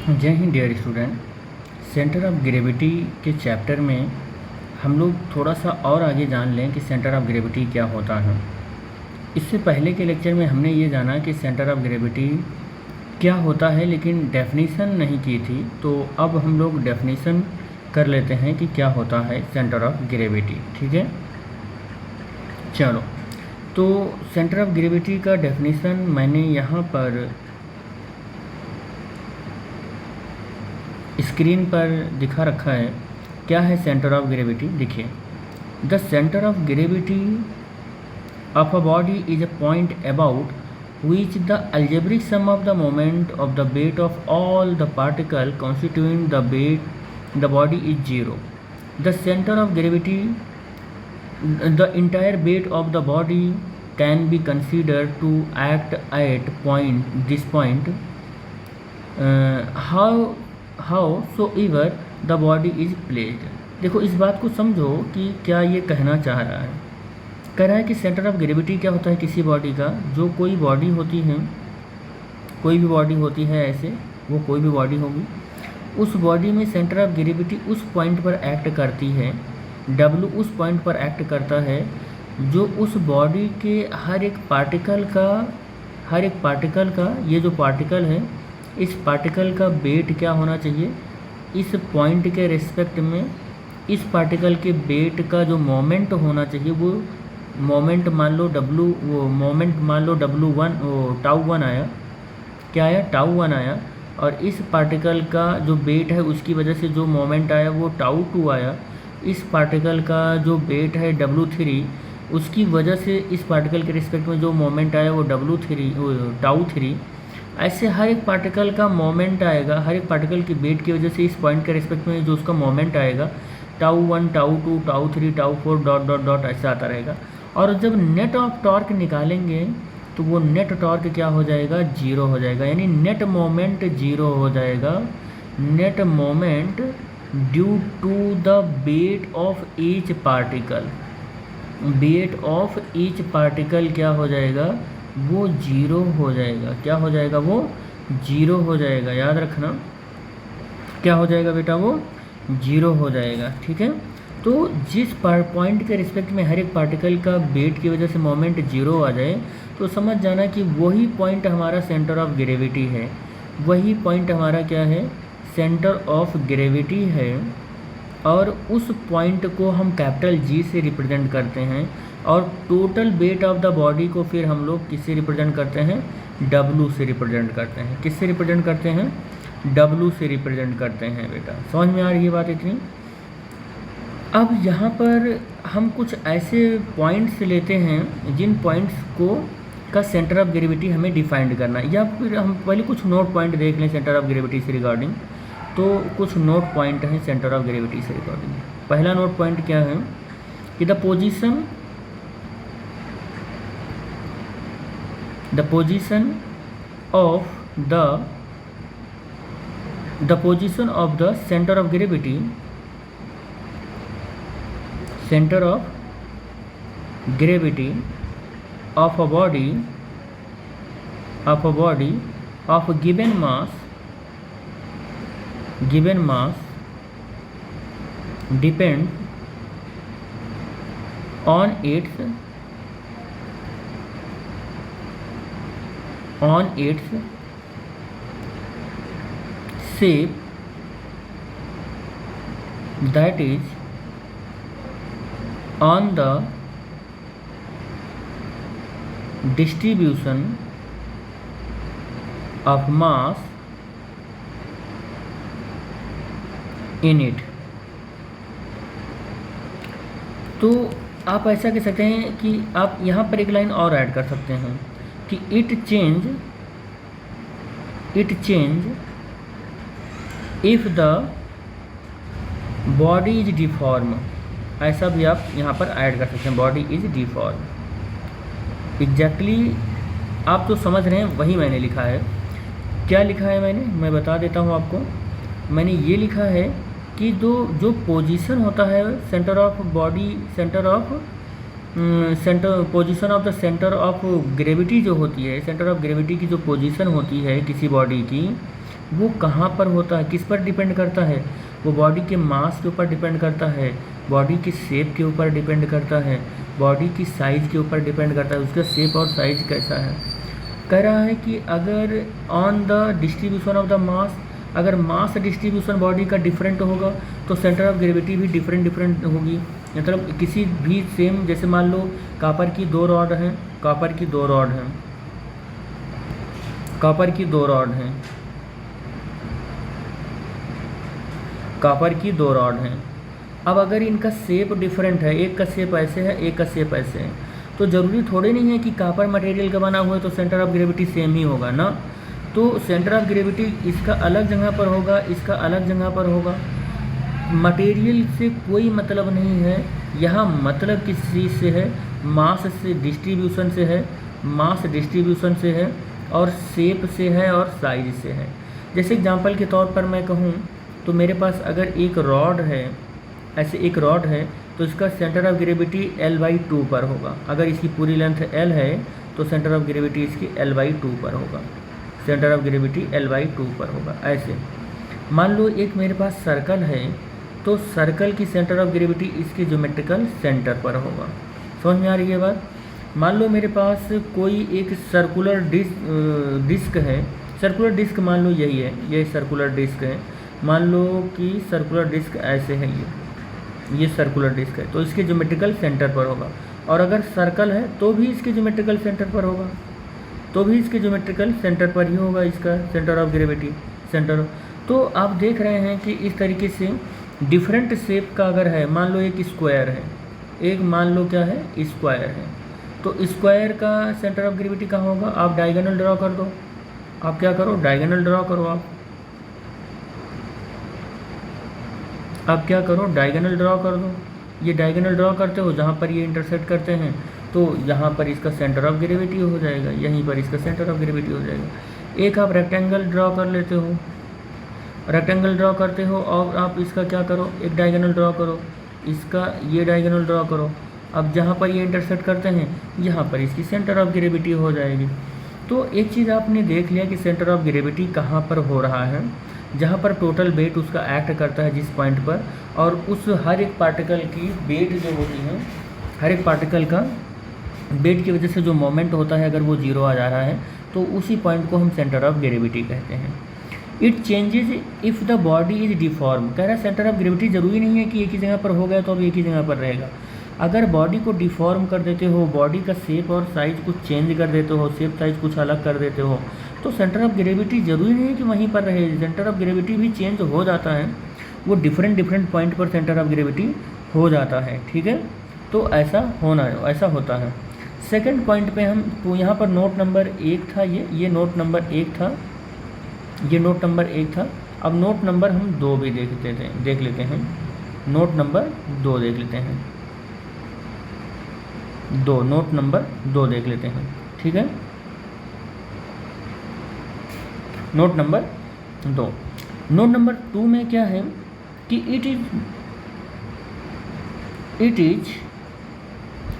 जय हिंद dear student. Centre of gravity के चैप्टर में हम लोग थोड़ा सा और आगे जान लें कि सेंटर ऑफ ग्रेविटी क्या होता है। इससे पहले के लेक्चर में हमने ये जाना कि सेंटर ऑफ ग्रेविटी क्या होता है, लेकिन डेफिनीसन नहीं की थी। तो अब हम लोग डेफिनीसन कर लेते हैं कि क्या होता है सेंटर ऑफ ग्रेविटी। ठीक है, चलो। तो सेंटर ऑफ ग्रेविटी का डेफिनीसन मैंने यहाँ पर स्क्रीन पर दिखा रखा है। क्या है सेंटर ऑफ ग्रेविटी? देखिए, the centre of gravity of a body is a point about which the algebraic sum of the moment of the weight of all the particle constituting the body is zero. The center of gravity, the entire weight of the body can be considered to act at this point, howsoever the body is placed. देखो, इस बात को समझो कि क्या ये कहना चाह रहा है। कह रहा है कि सेंटर ऑफ ग्रेविटी क्या होता है किसी बॉडी का। जो कोई बॉडी होती है, कोई भी बॉडी होती है, ऐसे वो कोई भी बॉडी होगी, उस बॉडी में सेंटर ऑफ ग्रेविटी उस पॉइंट पर एक्ट करती है, W उस पॉइंट पर एक्ट करता है जो उस बॉडी के हर एक पार्टिकल का ये जो पार्टिकल है, इस पार्टिकल का वेट क्या होना चाहिए, इस पॉइंट के रिस्पेक्ट में इस पार्टिकल के वेट का जो मोमेंट होना चाहिए, वो मोमेंट मान लो W1, टाउ 1 आया। क्या आया? टाउ 1 आया। और इस पार्टिकल का जो वेट है उसकी वजह से जो मोमेंट आया वो टाउ 2 आया। इस पार्टिकल का जो वेट है W3, उसकी वजह से इस पार्टिकल के रिस्पेक्ट में जो मोमेंट आया वो टाउ 3। ऐसे हर एक पार्टिकल का मोमेंट आएगा, हर एक पार्टिकल की वेट की वजह से इस पॉइंट के रिस्पेक्ट में जो उसका मोमेंट आएगा, tau 1, tau 2, tau 3, tau 4 dot dot dot ऐसा आता रहेगा। और जब नेट ऑफ टॉर्क निकालेंगे तो वो नेट टॉर्क क्या हो जाएगा? जीरो हो जाएगा। यानी नेट मोमेंट जीरो हो जाएगा। Net moment due to the weight of each particle, weight of each particle क्या हो जाएगा? वो जीरो हो जाएगा। क्या हो जाएगा? वो जीरो हो जाएगा। याद रखना, क्या हो जाएगा बेटा? वो जीरो हो जाएगा। ठीक है, तो जिस पॉइंट के रिस्पेक्ट में हर एक पार्टिकल का वेट की वजह से मोमेंट जीरो आ जाए तो समझ जाना कि वही पॉइंट हमारा सेंटर ऑफ ग्रेविटी है। वही पॉइंट हमारा क्या है? सेंटर ऑफ ग्रेविटी है। और उस पॉइंट को हम कैपिटल G से रिप्रेजेंट करते हैं। और total weight of the body को फिर हम लोग किससे रिप्रेजेंट करते हैं? W से रिप्रेजेंट करते हैं। किससे रिप्रेजेंट करते हैं? W से रिप्रेजेंट करते हैं। बेटा समझ में आ रही है बात इतनी? अब यहाँ पर हम कुछ ऐसे पॉइंट्स लेते हैं जिन पॉइंट्स को का सेंटर ऑफ ग्रेविटी हमें डिफाइंड करना है। या फिर हम पहले कुछ नोट पॉइंट देख लें सेंटर ऑफ ग्रेविटी से रिगार्डिंग। तो कुछ नोट पॉइंट हैं सेंटर ऑफ ग्रेविटी से रिगार्डिंग। पहला नोट पॉइंट क्या है कि the position of the centre of gravity, center of gravity of a body of a given mass depends on its shape, that is on the distribution of mass in it। तो आप ऐसा कह सकते हैं कि आप यहाँ पर एक लाइन और ऐड कर सकते हैं कि it change if the body is deform. ऐसा भी आप यहाँ पर ऐड कर सकते हैं, बॉडी इज डिफॉर्म। एग्जैक्टली आप तो समझ रहे हैं, वही मैंने लिखा है। क्या लिखा है मैंने? मैं बता देता हूँ आपको। मैंने ये लिखा है कि जो पोजीशन होता है centre of body, position of the centre of gravity जो होती है, सेंटर ऑफ ग्रेविटी की जो पोजीशन होती है किसी बॉडी की, वो कहाँ पर होता है, किस पर डिपेंड करता है, वो बॉडी के मास के ऊपर डिपेंड करता है, बॉडी की शेप के ऊपर डिपेंड करता है, बॉडी की साइज़ के ऊपर डिपेंड करता है, उसका शेप और साइज़ कैसा है। कह रहा है कि अगर on the distribution of the mass, अगर मास डिस्ट्रीब्यूशन बॉडी का डिफरेंट होगा तो सेंटर ऑफ ग्रेविटी भी डिफरेंट होगी। मतलब किसी भी सेम, जैसे मान लो कॉपर की 2 रॉड हैं, कॉपर की 2 रॉड हैं, कॉपर की 2 रॉड हैं, कॉपर की 2 रॉड हैं। अब अगर इनका शेप डिफरेंट है, एक का शेप ऐसे है, एक का शेप ऐसे है, तो ज़रूरी थोड़ी नहीं है कि कॉपर मटेरियल का बना हुआ है तो सेंटर ऑफ ग्रेविटी सेम ही होगा ना। तो सेंटर ऑफ ग्रेविटी इसका अलग जगह पर होगा, इसका अलग जगह पर होगा। मटेरियल से कोई मतलब नहीं है यहाँ, मतलब किस चीज़ से है, मास से, डिस्ट्रीब्यूशन से है, मास डिस्ट्रीब्यूशन से है, और शेप से है, और साइज से है। जैसे एग्जांपल के तौर पर मैं कहूँ तो मेरे पास अगर एक रॉड है, ऐसे एक रॉड है, तो इसका सेंटर ऑफ ग्रेविटी L/2 पर होगा। अगर इसकी पूरी लेंथ L है तो सेंटर ऑफ ग्रेविटी इसकी L/2 पर होगा, सेंटर ऑफ ग्रेविटी L/2 पर होगा। ऐसे मान लो एक मेरे पास सर्कल है, तो सर्कल की सेंटर ऑफ ग्रेविटी इसके ज्योमेट्रिकल सेंटर पर होगा। समझ में आ रही है बात। मान लो मेरे पास कोई एक सर्कुलर डिस्क है, सर्कुलर डिस्क मान लो यही है, ये सर्कुलर डिस्क है, मान लो कि सर्कुलर डिस्क ऐसे है, ये सर्कुलर डिस्क है, तो इसके ज्योमेट्रिकल सेंटर पर होगा। और अगर सर्कल है तो भी इसके ज्योमेट्रिकल सेंटर पर होगा, तो भी इसके ज्योमेट्रिकल सेंटर पर ही होगा इसका सेंटर ऑफ ग्रेविटी, सेंटर। तो आप देख रहे हैं कि इस तरीके से डिफरेंट शेप का अगर है, मान लो एक स्क्वायर है, एक मान लो क्या है, स्क्वायर है, तो स्क्वायर का सेंटर ऑफ ग्रेविटी कहाँ होगा। आप डायगोनल ड्रॉ कर दो, आप क्या करो, डायगोनल ड्रॉ करो, आप क्या करो, डायगोनल ड्रॉ कर दो। ये डायगोनल ड्रॉ करते हो, जहाँ पर ये इंटरसेक्ट करते हैं तो यहाँ पर इसका सेंटर ऑफ ग्रेविटी हो जाएगा, यहीं पर इसका सेंटर ऑफ ग्रेविटी हो जाएगा। एक आप रेक्टेंगल ड्रॉ कर लेते हो, रेक्टेंगल ड्रॉ करते हो, और आप इसका क्या करो, एक डायगोनल ड्रॉ करो, इसका ये डायगोनल ड्रॉ करो। अब जहाँ पर ये इंटरसेक्ट करते हैं यहाँ पर इसकी सेंटर ऑफ ग्रेविटी हो जाएगी। तो एक चीज़ आपने देख लिया कि सेंटर ऑफ ग्रेविटी कहाँ पर हो रहा है, जहाँ पर टोटल वेट उसका एक्ट करता है जिस पॉइंट पर, और उस हर एक पार्टिकल की वेट जो होती है, हर एक पार्टिकल का वेट की वजह से जो मोमेंट होता है, अगर वो 0 आ जा रहा है तो उसी पॉइंट को हम सेंटर ऑफ ग्रेविटी कहते हैं। It changes if the body is deform. कह रहा है सेंटर ऑफ ग्रेविटी ज़रूरी नहीं है कि एक ही जगह पर हो गया तो अब एक ही जगह पर रहेगा। अगर बॉडी को डिफॉर्म कर देते हो, बॉडी का शेप और साइज़ कुछ चेंज कर देते हो, शेप साइज़ कुछ अलग कर देते हो, तो सेंटर ऑफ ग्रेविटी ज़रूरी नहीं है कि वहीं पर रहे, सेंटर ऑफ ग्रेविटी भी चेंज हो जाता है, वो डिफरेंट पॉइंट पर सेंटर ऑफ ग्रेविटी हो जाता है। ठीक है, तो ऐसा होता है। सेकंड पॉइंट पे हम, तो यहाँ पर नोट नंबर 1 था, ये नोट नंबर 1 था, ये नोट नंबर 1 था। अब नोट नंबर हम 2 भी देख लेते हैं, नोट नंबर 2 देख लेते हैं, नोट नंबर 2 देख लेते हैं। ठीक है, नोट नंबर 2, नोट नंबर 2 में क्या है कि it is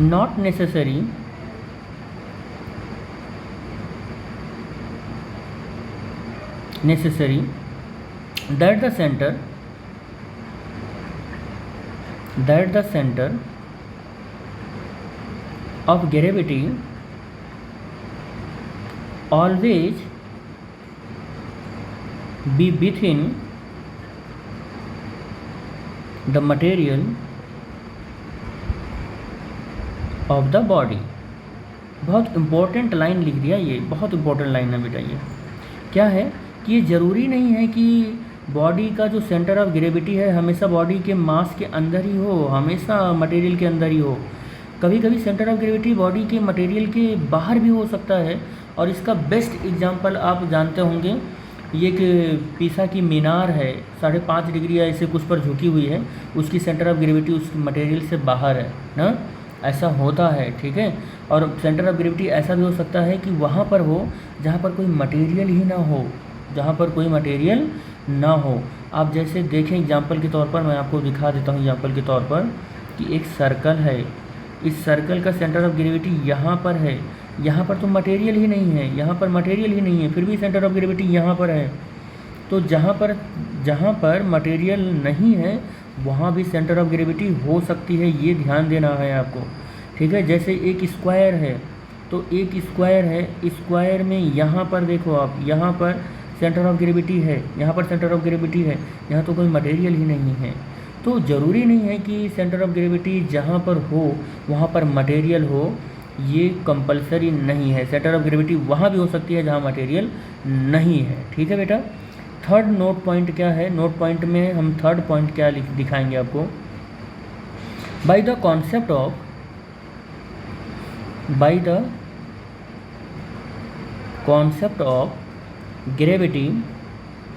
not necessary that the center of gravity always be within the material of the body। बहुत इम्पोर्टेंट लाइन लिख दिया, ये बहुत इम्पोर्टेंट लाइन है बेटा। ये क्या है कि ये ज़रूरी नहीं है कि बॉडी का जो सेंटर ऑफ ग्रेविटी है हमेशा बॉडी के मास के अंदर ही हो, हमेशा मटेरियल के अंदर ही हो। कभी कभी सेंटर ऑफ ग्रेविटी बॉडी के मटेरियल के बाहर भी हो सकता है, और इसका बेस्ट एग्जांपल आप जानते होंगे, ये कि पीसा की मीनार है, 5.5 डिग्री या ऐसे कुछ पर झुकी हुई है, उसकी सेंटर ऑफ ग्रेविटी उस मटेरियल से बाहर है ना, ऐसा होता है। ठीक है, और सेंटर ऑफ ग्रेविटी ऐसा भी हो सकता है कि वहाँ पर हो जहाँ पर कोई मटेरियल ही ना हो, जहाँ पर कोई मटेरियल ना हो। आप जैसे देखें एग्जांपल के तौर पर, मैं आपको दिखा देता हूँ एग्जांपल के तौर पर, कि एक सर्कल है, इस सर्कल का सेंटर ऑफ ग्रेविटी यहाँ पर है, यहाँ पर तो मटेरियल ही नहीं है, यहाँ पर मटेरियल ही नहीं है, फिर भी सेंटर ऑफ ग्रेविटी यहाँ पर है। तो जहाँ पर मटेरियल नहीं है वहाँ भी सेंटर ऑफ ग्रेविटी हो सकती है, ये ध्यान देना है आपको, ठीक है। जैसे एक स्क्वायर है, तो एक स्क्वायर है, स्क्वायर में यहाँ पर देखो आप, यहाँ पर सेंटर ऑफ ग्रेविटी है, यहाँ पर सेंटर ऑफ ग्रेविटी है, यहाँ तो कोई मटेरियल ही नहीं है। तो ज़रूरी नहीं है कि सेंटर ऑफ ग्रेविटी जहाँ पर हो वहाँ पर मटेरियल हो, ये कंपलसरी नहीं है। सेंटर ऑफ ग्रेविटी वहाँ भी हो सकती है जहाँ मटेरियल नहीं है, ठीक है बेटा। थर्ड नोट पॉइंट क्या है, नोट पॉइंट में हम थर्ड पॉइंट क्या दिखाएंगे आपको, by the concept of gravity,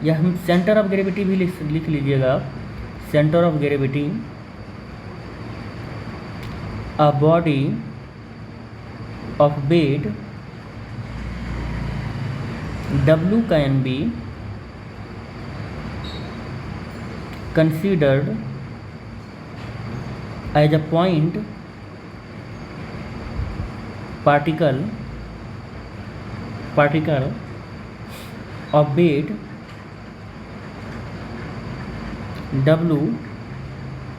या हम सेंटर ऑफ ग्रेविटी भी लिख लीजिएगा आप, centre of gravity, a body of weight W can be considered as a point particle of weight W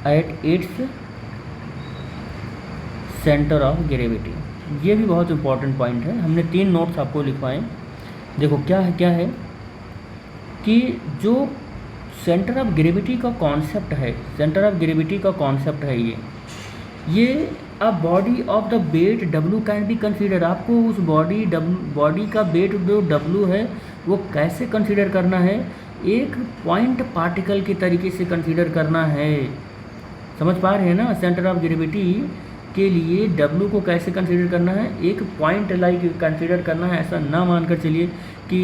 at its centre of gravity. ये भी बहुत important point है, हमने 3 नोट्स आपको लिखवाएं। देखो क्या है कि जो सेंटर ऑफ ग्रेविटी का कॉन्सेप्ट है, सेंटर ऑफ ग्रेविटी का कॉन्सेप्ट है ये a body of the weight W can be consider. आपको उस बॉडी का वेट जो W है वो कैसे कंसीडर करना है, एक पॉइंट पार्टिकल के तरीके से कंसीडर करना है। समझ पा रहे हैं ना, सेंटर ऑफ ग्रेविटी के लिए W को कैसे कंसीडर करना है, एक पॉइंट लाइक कंसीडर करना है। ऐसा ना मानकर चलिए कि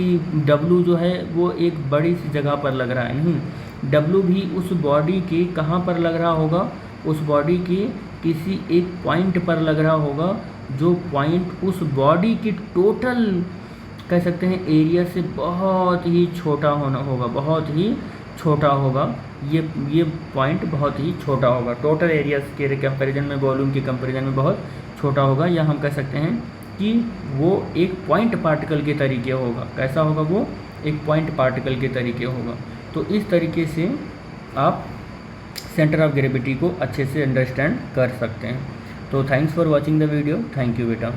W जो है वो एक बड़ी सी जगह पर लग रहा है, नहीं, W भी उस बॉडी के कहाँ पर लग रहा होगा, उस बॉडी के किसी एक पॉइंट पर लग रहा होगा, जो पॉइंट उस बॉडी की टोटल कह सकते हैं एरिया से बहुत ही छोटा होना होगा, बहुत ही छोटा होगा। ये पॉइंट बहुत ही छोटा होगा, टोटल एरिया के कंपैरिजन में, वॉल्यूम के कंपैरिजन में बहुत छोटा होगा, या हम कह सकते हैं कि वो एक पॉइंट पार्टिकल के तरीके होगा। कैसा होगा वो, एक पॉइंट पार्टिकल के तरीके होगा। तो इस तरीके से आप सेंटर ऑफ ग्रेविटी को अच्छे से अंडरस्टैंड कर सकते हैं। तो thanks for watching the video, thank you बेटा।